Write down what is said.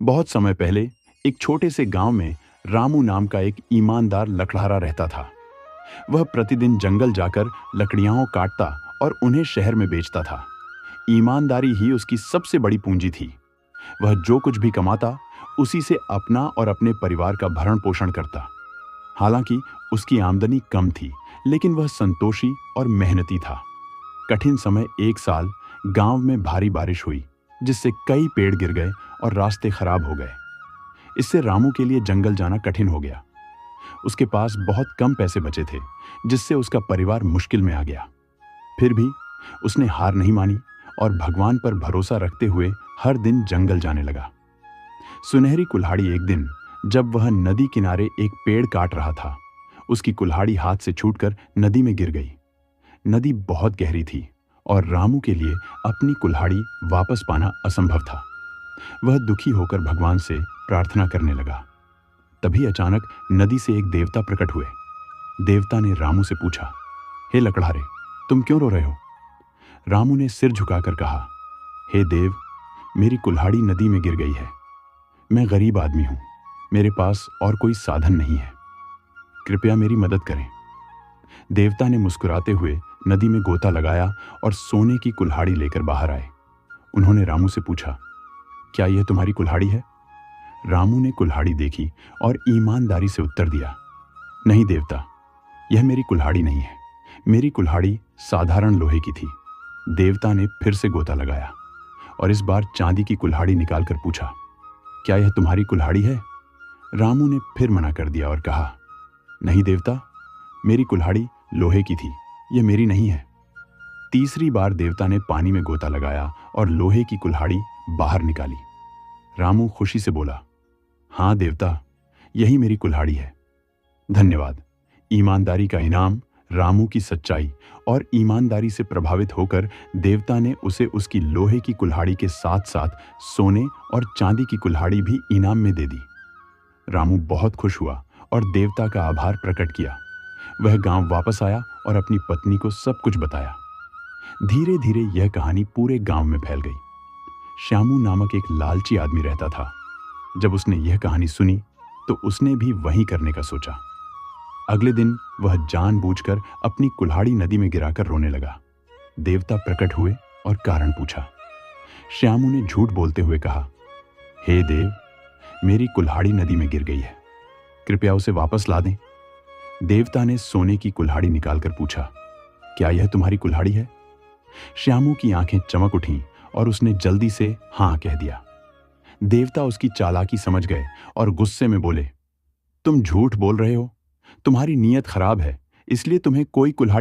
बहुत समय पहले एक छोटे से गांव में रामू नाम का एक ईमानदार लकड़हारा रहता था। वह प्रतिदिन जंगल जाकर लकड़ियां काटता और उन्हें शहर में बेचता था। ईमानदारी ही उसकी सबसे बड़ी पूंजी थी। वह जो कुछ भी कमाता उसी से अपना और अपने परिवार का भरण पोषण करता। हालांकि उसकी आमदनी कम थी, लेकिन वह संतोषी और मेहनती था। कठिन समय एक साल गांव में भारी बारिश हुई, जिससे कई पेड़ गिर गए और रास्ते खराब हो गए। इससे रामू के लिए जंगल जाना कठिन हो गया। उसके पास बहुत कम पैसे बचे थे, जिससे उसका परिवार मुश्किल में आ गया। फिर भी उसने हार नहीं मानी और भगवान पर भरोसा रखते हुए हर दिन जंगल जाने लगा। सुनहरी कुल्हाड़ी एक दिन, जब वह नदी किनारे एक पेड़ काट रहा था, उसकी कुल्हाड़ी हाथ से छूटकर नदी में गिर गई। नदी बहुत गहरी थी और रामू के लिए अपनी कुल्हाड़ी वापस पाना असंभव था। वह दुखी होकर भगवान से प्रार्थना करने लगा। तभी अचानक नदी से एक देवता प्रकट हुए। देवता ने रामू से पूछा, हे लकड़हारे, तुम क्यों रो रहे हो? रामू ने सिर झुकाकर कहा, हे देव, मेरी कुल्हाड़ी नदी में गिर गई है। मैं गरीब आदमी हूं, मेरे पास और कोई साधन नहीं है, कृपया मेरी मदद करें। देवता ने मुस्कुराते हुए नदी में गोता लगाया और सोने की कुल्हाड़ी लेकर बाहर आए। उन्होंने रामू से पूछा, क्या यह तुम्हारी कुल्हाड़ी है? रामू ने कुल्हाड़ी देखी और ईमानदारी से उत्तर दिया, नहीं देवता, यह मेरी कुल्हाड़ी नहीं है। मेरी कुल्हाड़ी साधारण लोहे की थी। देवता ने फिर से गोता लगाया और इस बार चांदी की कुल्हाड़ी निकालकर पूछा, क्या यह तुम्हारी कुल्हाड़ी है? रामू ने फिर मना कर दिया और कहा, नहीं देवता, मेरी कुल्हाड़ी लोहे की थी, यह मेरी नहीं है। तीसरी बार देवता ने पानी में गोता लगाया और लोहे की कुल्हाड़ी बाहर निकाली। रामू खुशी से बोला, हाँ देवता, यही मेरी कुल्हाड़ी है। धन्यवाद। ईमानदारी का इनाम रामू की सच्चाई और ईमानदारी से प्रभावित होकर देवता ने उसे उसकी लोहे की कुल्हाड़ी के साथ साथ सोने और चांदी की कुल्हाड़ी भी इनाम में दे दी। रामू बहुत खुश हुआ और देवता का आभार प्रकट किया। वह गांव वापस आया और अपनी पत्नी को सब कुछ बताया। धीरे धीरे यह कहानी पूरे गांव में फैल गई। श्यामू नामक एक लालची आदमी रहता था। जब उसने यह कहानी सुनी तो उसने भी वही करने का सोचा। अगले दिन वह जानबूझकर अपनी कुल्हाड़ी नदी में गिराकर रोने लगा। देवता प्रकट हुए और कारण पूछा। श्यामू ने झूठ बोलते हुए कहा, हे देव, मेरी कुल्हाड़ी नदी में गिर गई है, कृपया उसे वापस ला दें। देवता ने सोने की कुल्हाड़ी निकालकर पूछा, क्या यह तुम्हारी कुल्हाड़ी है? श्यामू की आंखें चमक उठीं और उसने जल्दी से हाँ कह दिया। देवता उसकी चालाकी समझ गए और गुस्से में बोले, तुम झूठ बोल रहे हो, तुम्हारी नीयत खराब है, इसलिए तुम्हें कोई कुल्हाड़ी